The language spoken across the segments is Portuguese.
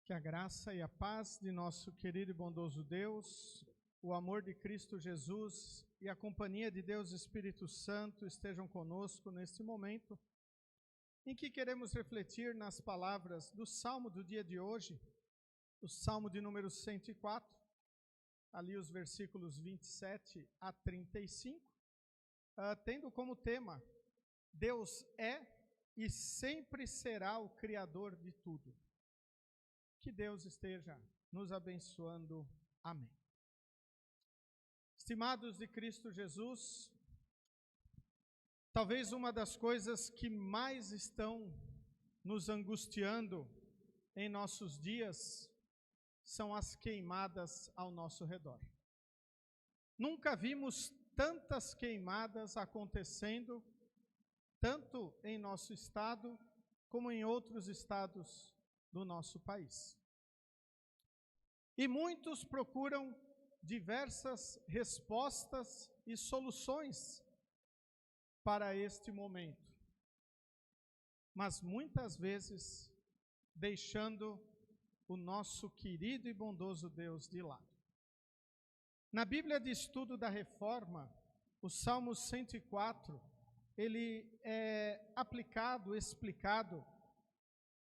Que a graça e a paz de nosso querido e bondoso Deus, o amor de Cristo Jesus e a companhia de Deus Espírito Santo estejam conosco neste momento, em que queremos refletir nas palavras do Salmo do dia de hoje, o Salmo de número 104, ali os versículos 27 a 35, tendo como tema, Deus é e sempre será o Criador de tudo. Que Deus esteja nos abençoando. Amém. Estimados de Cristo Jesus, talvez uma das coisas que mais estão nos angustiando em nossos dias são as queimadas ao nosso redor. Nunca vimos tantas queimadas acontecendo, tanto em nosso estado como em outros estados do nosso país. E muitos procuram diversas respostas e soluções para este momento, mas muitas vezes deixando o nosso querido e bondoso Deus de lado. Na Bíblia de Estudo da Reforma, o Salmo 104, ele é aplicado, explicado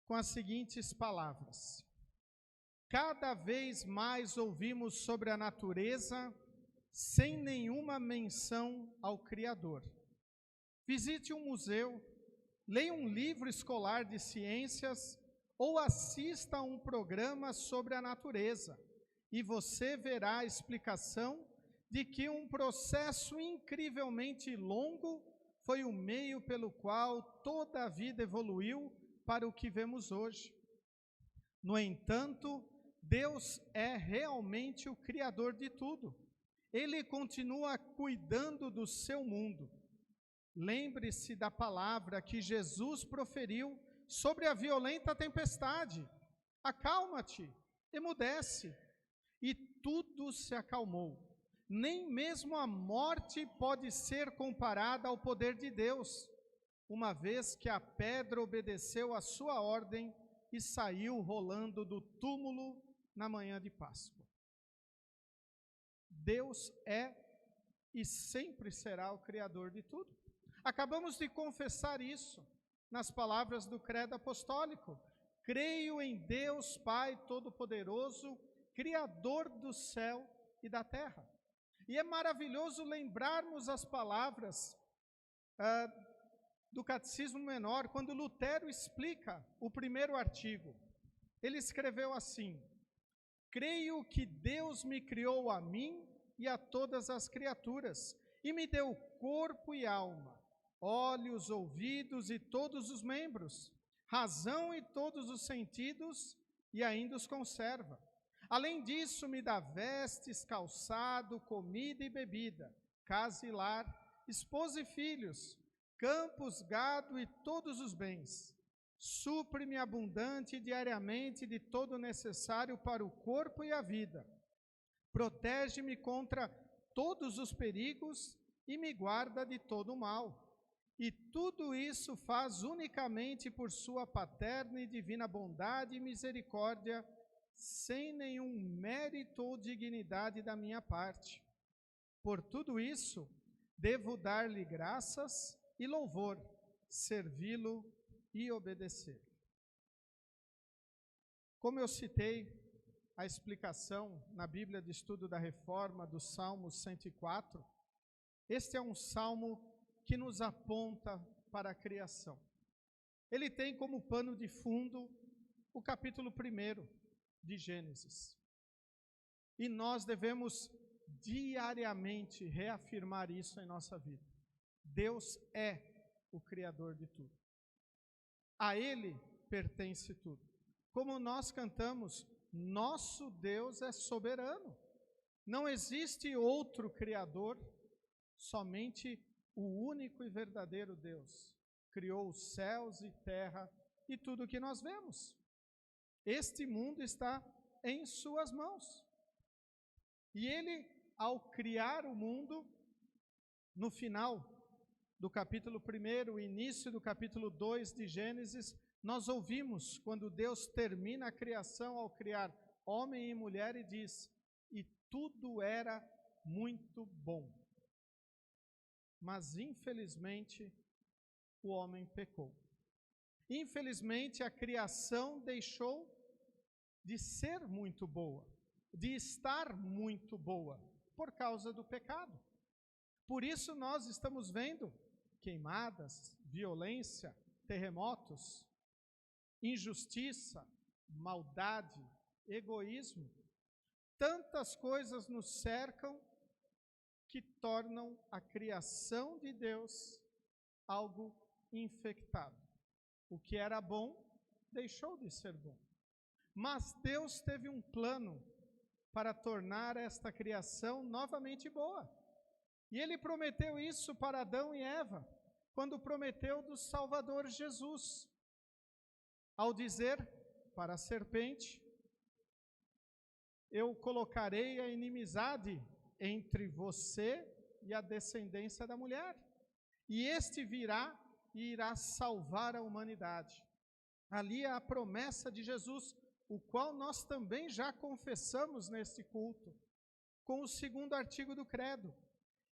com as seguintes palavras: cada vez mais ouvimos sobre a natureza, sem nenhuma menção ao Criador. Visite um museu, leia um livro escolar de ciências ou assista a um programa sobre a natureza, e você verá a explicação de que um processo incrivelmente longo foi o meio pelo qual toda a vida evoluiu para o que vemos hoje. No entanto, Deus é realmente o Criador de tudo. Ele continua cuidando do seu mundo. Lembre-se da palavra que Jesus proferiu sobre a violenta tempestade. Acalma-te, emudece. E tudo se acalmou. Nem mesmo a morte pode ser comparada ao poder de Deus, uma vez que a pedra obedeceu à sua ordem e saiu rolando do túmulo na manhã de Páscoa. Deus é e sempre será o Criador de tudo. Acabamos de confessar isso nas palavras do Credo Apostólico. Creio em Deus Pai Todo-Poderoso, Criador do céu e da terra. E é maravilhoso lembrarmos as palavras do Catecismo Menor, quando Lutero explica o primeiro artigo. Ele escreveu assim: creio que Deus me criou a mim e a todas as criaturas, e me deu corpo e alma, olhos, ouvidos e todos os membros, razão e todos os sentidos, e ainda os conserva. Além disso, me dá vestes, calçado, comida e bebida, casa e lar, esposa e filhos, campos, gado e todos os bens. Supre-me abundante diariamente de todo o necessário para o corpo e a vida. Protege-me contra todos os perigos e me guarda de todo o mal. E tudo isso faz unicamente por sua paterna e divina bondade e misericórdia, sem nenhum mérito ou dignidade da minha parte. Por tudo isso, devo dar-lhe graças e louvor, servi-lo e obedecer. Como eu citei a explicação na Bíblia de Estudo da Reforma do Salmo 104, este é um salmo que nos aponta para a criação. Ele tem como pano de fundo o capítulo 1 de Gênesis. E nós devemos diariamente reafirmar isso em nossa vida. Deus é o Criador de tudo. A Ele pertence tudo. Como nós cantamos, nosso Deus é soberano. Não existe outro Criador, somente o único e verdadeiro Deus. Criou os céus e terra e tudo o que nós vemos. Este mundo está em suas mãos. E Ele, ao criar o mundo, no final do capítulo 1, o início do capítulo 2 de Gênesis, Nós ouvimos quando Deus termina a criação ao criar homem e mulher e diz: e tudo era muito bom. Mas infelizmente o homem pecou. Infelizmente a criação deixou de ser muito boa, de estar muito boa, por causa do pecado. Por isso nós estamos vendo queimadas, violência, terremotos, injustiça, maldade, egoísmo. Tantas coisas nos cercam que tornam a criação de Deus algo infectado. O que era bom deixou de ser bom. Mas Deus teve um plano para tornar esta criação novamente boa. E Ele prometeu isso para Adão e Eva, quando prometeu do Salvador Jesus, ao dizer para a serpente: eu colocarei a inimizade entre você e a descendência da mulher, e este virá e irá salvar a humanidade. Ali é a promessa de Jesus, o qual nós também já confessamos neste culto, com o segundo artigo do credo.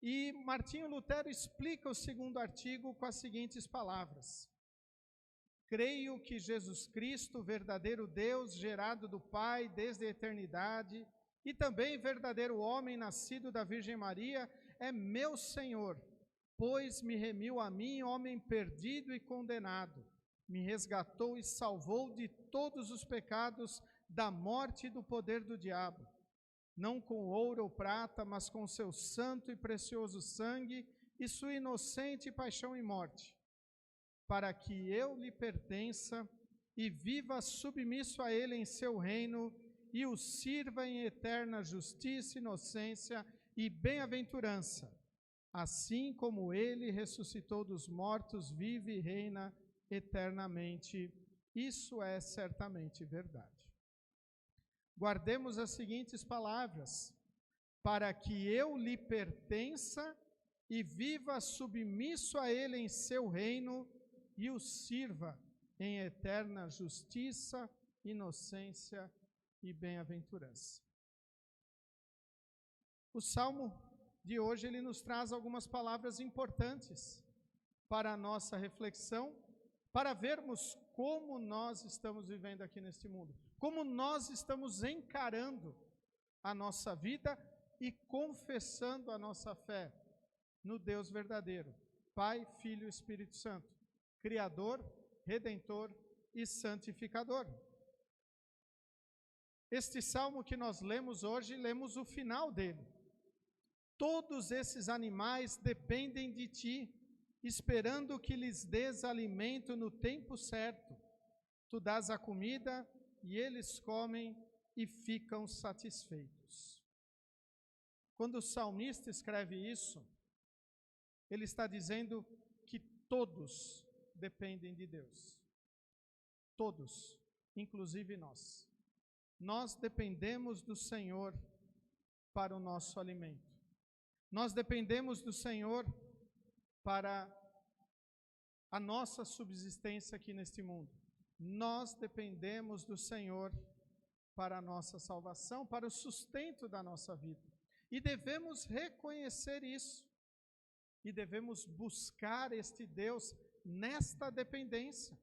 E Martinho Lutero explica o segundo artigo com as seguintes palavras: creio que Jesus Cristo, verdadeiro Deus, gerado do Pai desde a eternidade, e também verdadeiro homem, nascido da Virgem Maria, é meu Senhor, pois me remiu a mim, homem perdido e condenado, me resgatou e salvou de todos os pecados, da morte e do poder do diabo, não com ouro ou prata, mas com seu santo e precioso sangue e sua inocente paixão e morte, para que eu lhe pertença e viva submisso a ele em seu reino e o sirva em eterna justiça, inocência e bem-aventurança, assim como ele ressuscitou dos mortos, vive e reina eternamente. Isso é certamente verdade. Guardemos as seguintes palavras: para que eu lhe pertença e viva submisso a ele em seu reino e o sirva em eterna justiça, inocência e bem-aventurança. O Salmo de hoje, ele nos traz algumas palavras importantes para a nossa reflexão, para vermos como nós estamos vivendo aqui neste mundo, como nós estamos encarando a nossa vida e confessando a nossa fé no Deus verdadeiro, Pai, Filho e Espírito Santo, Criador, Redentor e Santificador. Este salmo que nós lemos hoje, lemos o final dele. Todos esses animais dependem de ti, esperando que lhes dês alimento no tempo certo. Tu dás a comida e eles comem e ficam satisfeitos. Quando o salmista escreve isso, ele está dizendo que todos dependem de Deus. Todos, inclusive nós. Nós dependemos do Senhor para o nosso alimento. Nós dependemos do Senhor para a nossa subsistência aqui neste mundo. Nós dependemos do Senhor para a nossa salvação, para o sustento da nossa vida. E devemos reconhecer isso. E devemos buscar este Deus nesta dependência,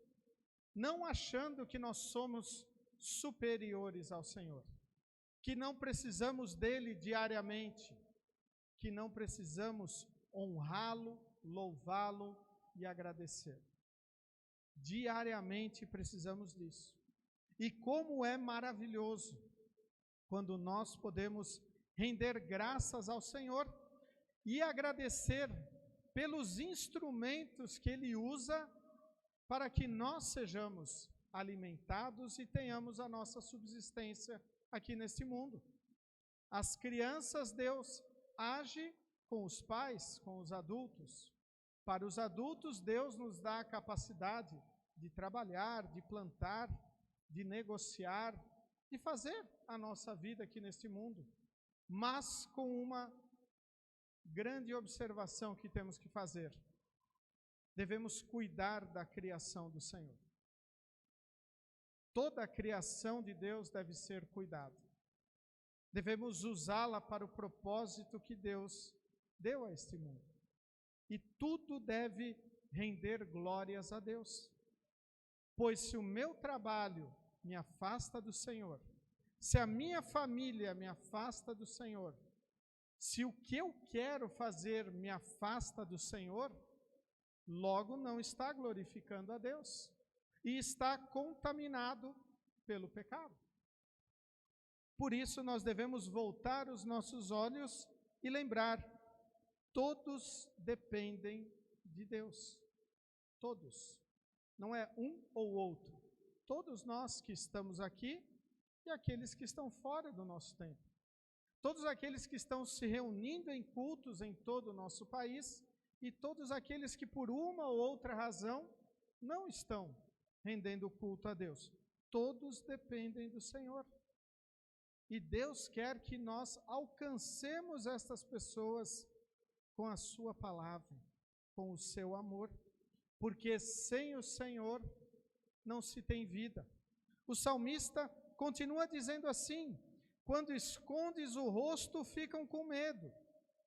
não achando que nós somos superiores ao Senhor, que não precisamos dele diariamente, que não precisamos honrá-lo, louvá-lo e agradecer. Diariamente precisamos disso. E como é maravilhoso quando nós podemos render graças ao Senhor e agradecer pelos instrumentos que Ele usa para que nós sejamos alimentados e tenhamos a nossa subsistência aqui neste mundo. As crianças, Deus age com os pais, com os adultos. Para os adultos, Deus nos dá a capacidade de trabalhar, de plantar, de negociar, de fazer a nossa vida aqui neste mundo, mas com uma grande observação que temos que fazer. Devemos cuidar da criação do Senhor. Toda a criação de Deus deve ser cuidada. Devemos usá-la para o propósito que Deus deu a este mundo. E tudo deve render glórias a Deus. Pois se o meu trabalho me afasta do Senhor, se a minha família me afasta do Senhor, se o que eu quero fazer me afasta do Senhor, logo não está glorificando a Deus e está contaminado pelo pecado. Por isso nós devemos voltar os nossos olhos e lembrar, todos dependem de Deus. Todos. Não é um ou outro. Todos nós que estamos aqui e aqueles que estão fora do nosso templo. Todos aqueles que estão se reunindo em cultos em todo o nosso país e todos aqueles que por uma ou outra razão não estão rendendo culto a Deus. Todos dependem do Senhor. E Deus quer que nós alcancemos estas pessoas com a sua palavra, com o seu amor, porque sem o Senhor não se tem vida. O salmista continua dizendo assim: quando escondes o rosto, ficam com medo.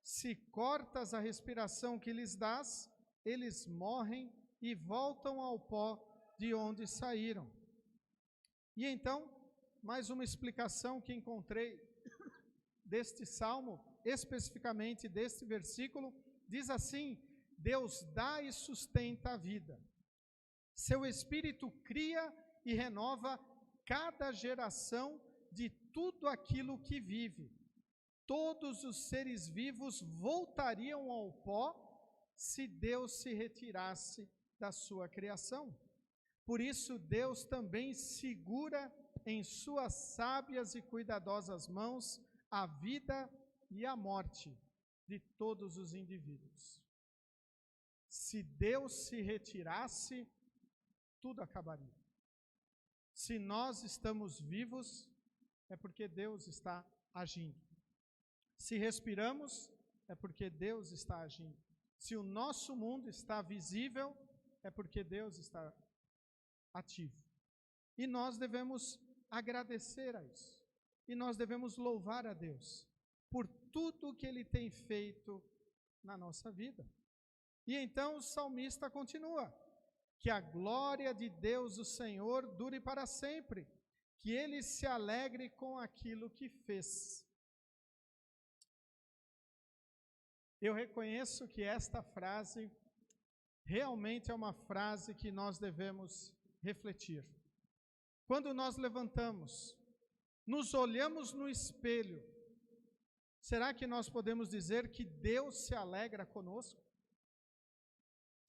Se cortas a respiração que lhes dás, eles morrem e voltam ao pó de onde saíram. E então, mais uma explicação que encontrei deste salmo, especificamente deste versículo, diz assim: Deus dá e sustenta a vida. Seu Espírito cria e renova cada geração de tudo aquilo que vive. Todos os seres vivos voltariam ao pó se Deus se retirasse da sua criação. Por isso, Deus também segura em suas sábias e cuidadosas mãos a vida e a morte de todos os indivíduos. Se Deus se retirasse, tudo acabaria. Se nós estamos vivos, é porque Deus está agindo. Se respiramos, é porque Deus está agindo. Se o nosso mundo está visível, é porque Deus está ativo. E nós devemos agradecer a isso. E nós devemos louvar a Deus por tudo que Ele tem feito na nossa vida. E então o salmista continua: que a glória de Deus, o Senhor, dure para sempre, que Ele se alegre com aquilo que fez. Eu reconheço que esta frase realmente é uma frase que nós devemos refletir. Quando nós levantamos, nos olhamos no espelho, será que nós podemos dizer que Deus se alegra conosco?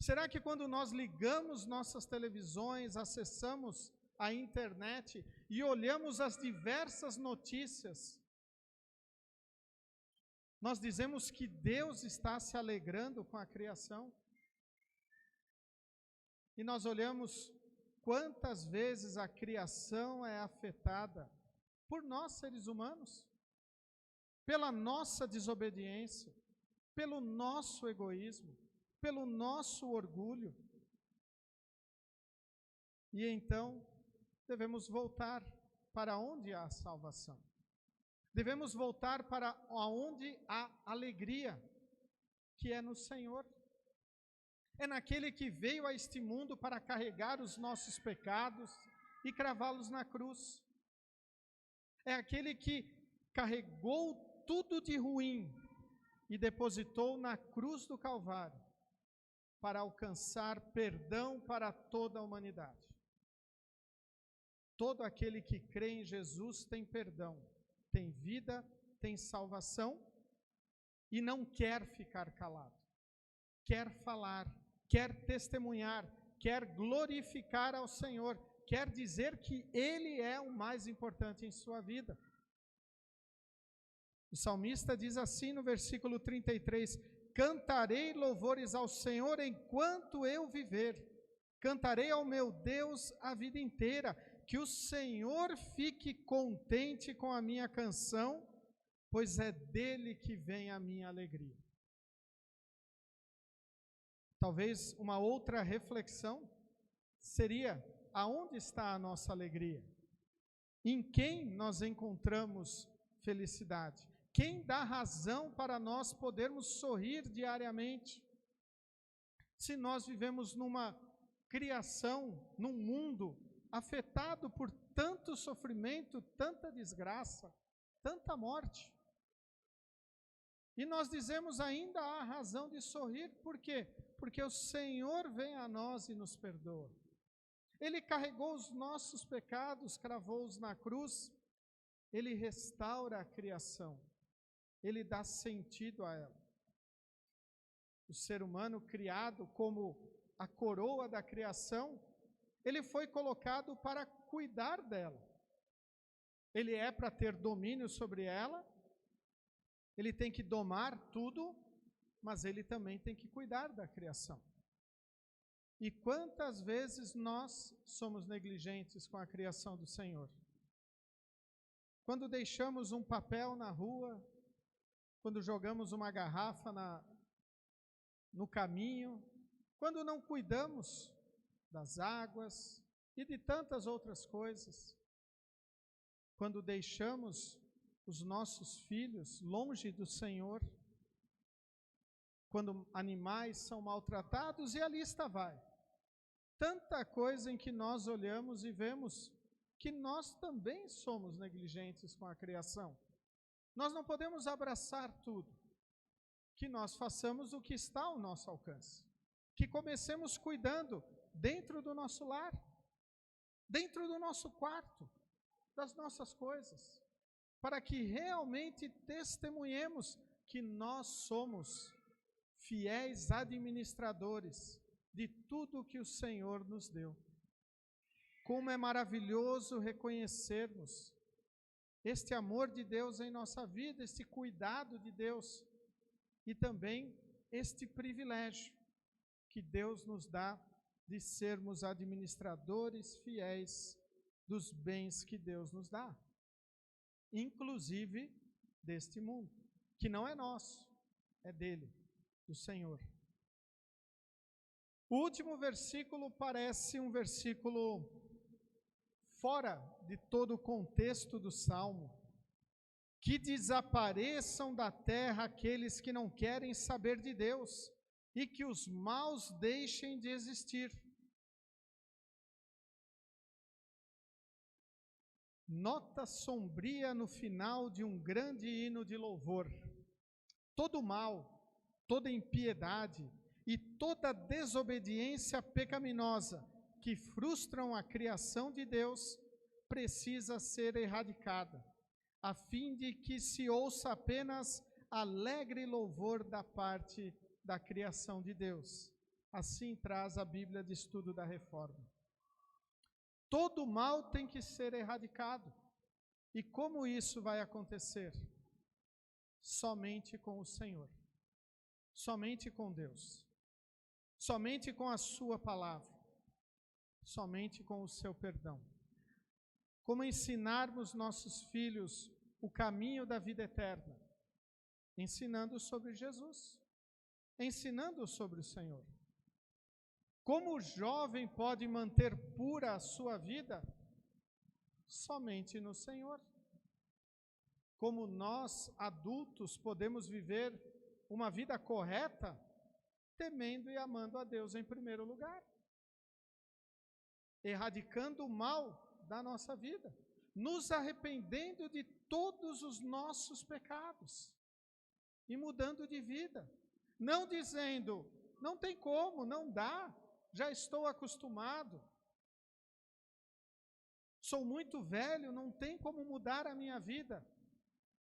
Será que quando nós ligamos nossas televisões, acessamos a internet e olhamos as diversas notícias, nós dizemos que Deus está se alegrando com a criação? E nós olhamos quantas vezes a criação é afetada por nós, seres humanos, pela nossa desobediência, pelo nosso egoísmo, pelo nosso orgulho. E então, devemos voltar para onde há salvação. Devemos voltar para onde há alegria, que é no Senhor. É naquele que veio a este mundo para carregar os nossos pecados e cravá-los na cruz. É aquele que carregou tudo de ruim e depositou na cruz do Calvário para alcançar perdão para toda a humanidade. Todo aquele que crê em Jesus tem perdão, tem vida, tem salvação e não quer ficar calado. Quer falar, quer testemunhar, quer glorificar ao Senhor, quer dizer que Ele é o mais importante em sua vida. O salmista diz assim no versículo 33, cantarei louvores ao Senhor enquanto eu viver, cantarei ao meu Deus a vida inteira, que o Senhor fique contente com a minha canção, pois é dele que vem a minha alegria. Talvez uma outra reflexão seria aonde está a nossa alegria? Em quem nós encontramos felicidade? Quem dá razão para nós podermos sorrir diariamente? Se nós vivemos numa criação, num mundo afetado por tanto sofrimento, tanta desgraça, tanta morte. E nós dizemos ainda há razão de sorrir, por quê? Porque o Senhor vem a nós e nos perdoa. Ele carregou os nossos pecados, cravou-os na cruz, Ele restaura a criação, Ele dá sentido a ela. O ser humano criado como a coroa da criação, ele foi colocado para cuidar dela. Ele é para ter domínio sobre ela, ele tem que domar tudo, mas ele também tem que cuidar da criação. E quantas vezes nós somos negligentes com a criação do Senhor? Quando deixamos um papel na rua, quando jogamos uma garrafa no caminho, quando não cuidamos das águas e de tantas outras coisas, quando deixamos os nossos filhos longe do Senhor, quando animais são maltratados, e a lista vai. Tanta coisa em que nós olhamos e vemos que nós também somos negligentes com a criação. Nós não podemos abraçar tudo. Que nós façamos o que está ao nosso alcance. Que comecemos cuidando dentro do nosso lar, dentro do nosso quarto, das nossas coisas, para que realmente testemunhemos que nós somos fiéis administradores de tudo que o Senhor nos deu. Como é maravilhoso reconhecermos este amor de Deus em nossa vida, este cuidado de Deus, e também este privilégio que Deus nos dá de sermos administradores fiéis dos bens que Deus nos dá, inclusive deste mundo, que não é nosso, é dele, do Senhor. O último versículo parece um versículo fora de todo o contexto do Salmo. Que desapareçam da terra aqueles que não querem saber de Deus, e que os maus deixem de existir. Nota sombria no final de um grande hino de louvor. Todo mal, toda impiedade e toda desobediência pecaminosa que frustram a criação de Deus precisa ser erradicada, a fim de que se ouça apenas alegre louvor da parte da criação de Deus. Assim traz a Bíblia de Estudo da Reforma. Todo mal tem que ser erradicado. E como isso vai acontecer? Somente com o Senhor. Somente com Deus. Somente com a sua palavra. Somente com o seu perdão. Como ensinarmos nossos filhos o caminho da vida eterna? Ensinando sobre Jesus, ensinando sobre o Senhor. Como o jovem pode manter pura a sua vida? Somente no Senhor. Como nós, adultos, podemos viver uma vida correta? Temendo e amando a Deus em primeiro lugar. Erradicando o mal da nossa vida, nos arrependendo de todos os nossos pecados e mudando de vida, não dizendo, não tem como, não dá, já estou acostumado, sou muito velho, não tem como mudar a minha vida.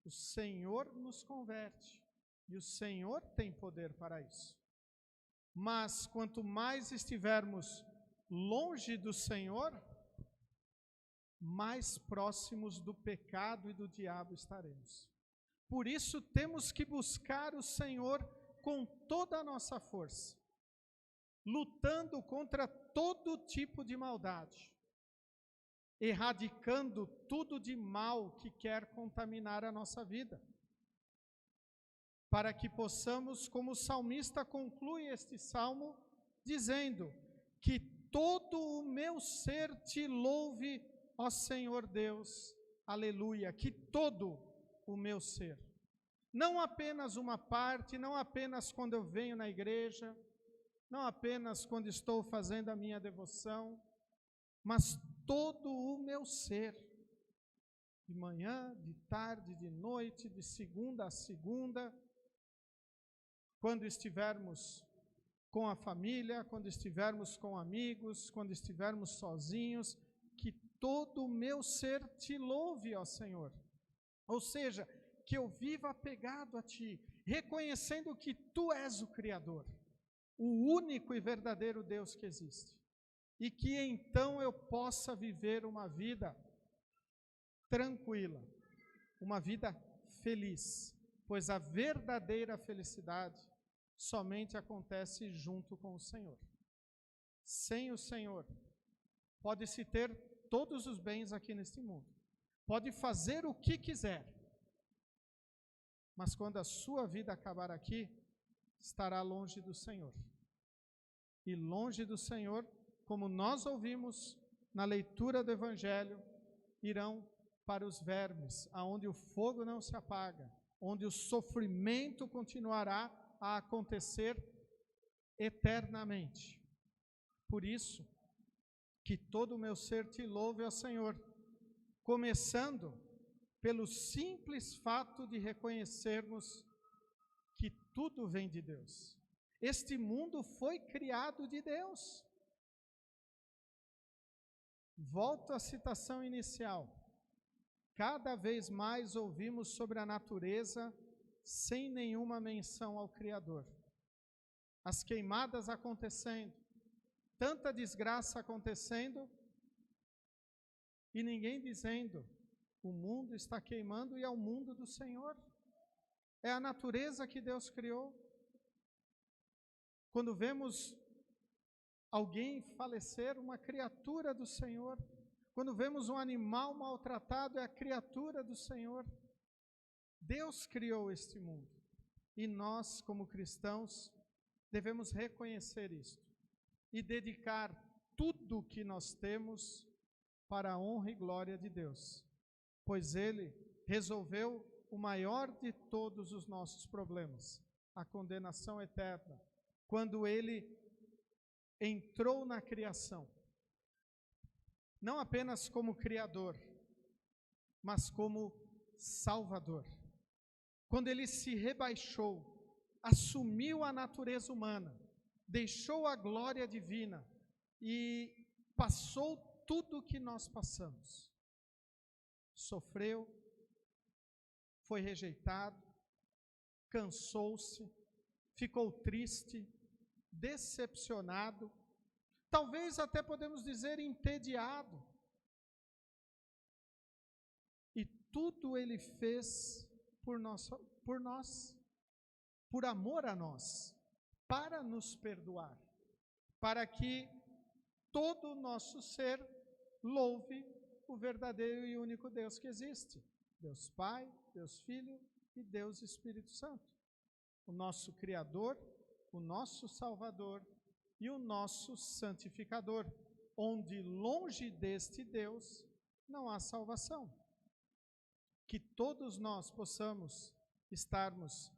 O Senhor nos converte e o Senhor tem poder para isso. Mas quanto mais estivermos longe do Senhor, mais próximos do pecado e do diabo estaremos. Por isso temos que buscar o Senhor com toda a nossa força, lutando contra todo tipo de maldade, erradicando tudo de mal que quer contaminar a nossa vida, para que possamos, como o salmista conclui este salmo, dizendo que todo o meu ser te louve, ó Senhor Deus, aleluia, que todo o meu ser. Não apenas uma parte, não apenas quando eu venho na igreja, não apenas quando estou fazendo a minha devoção, mas todo o meu ser. De manhã, de tarde, de noite, de segunda a segunda, quando estivermos com a família, quando estivermos com amigos, quando estivermos sozinhos, que todo o meu ser te louve, ó Senhor. Ou seja, que eu viva apegado a Ti, reconhecendo que Tu és o Criador, o único e verdadeiro Deus que existe. E que então eu possa viver uma vida tranquila, uma vida feliz, pois a verdadeira felicidade somente acontece junto com o Senhor. Sem o Senhor, pode-se ter todos os bens aqui neste mundo, pode fazer o que quiser, mas quando a sua vida acabar aqui, estará longe do Senhor. E longe do Senhor, como nós ouvimos na leitura do Evangelho, irão para os vermes, aonde o fogo não se apaga, onde o sofrimento continuará a acontecer eternamente. Por isso, que todo o meu ser te louve, ó Senhor, começando pelo simples fato de reconhecermos que tudo vem de Deus. Este mundo foi criado de Deus. Volto à citação inicial. Cada vez mais ouvimos sobre a natureza sem nenhuma menção ao Criador. As queimadas acontecendo, tanta desgraça acontecendo, e ninguém dizendo, o mundo está queimando e é o mundo do Senhor. É a natureza que Deus criou. Quando vemos alguém falecer, uma criatura do Senhor. Quando vemos um animal maltratado, é a criatura do Senhor. Deus criou este mundo. E nós, como cristãos, devemos reconhecer isto e dedicar tudo o que nós temos para a honra e glória de Deus, pois Ele resolveu o maior de todos os nossos problemas, a condenação eterna, quando Ele entrou na criação, não apenas como Criador, mas como Salvador. Quando Ele se rebaixou, assumiu a natureza humana, deixou a glória divina e passou tudo o que nós passamos. Sofreu, foi rejeitado, cansou-se, ficou triste, decepcionado, talvez até podemos dizer entediado. E tudo Ele fez por nós, por amor a nós, para nos perdoar, para que todo o nosso ser louve o verdadeiro e único Deus que existe, Deus Pai, Deus Filho e Deus Espírito Santo, o nosso Criador, o nosso Salvador e o nosso Santificador, onde longe deste Deus não há salvação. Que todos nós possamos estarmos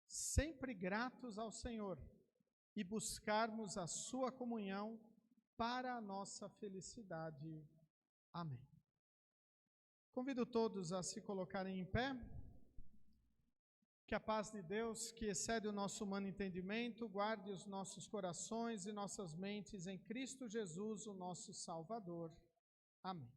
sempre gratos ao Senhor e buscarmos a sua comunhão para a nossa felicidade. Amém. Convido todos a se colocarem em pé. Que a paz de Deus, que excede o nosso humano entendimento, guarde os nossos corações e nossas mentes em Cristo Jesus, o nosso Salvador. Amém.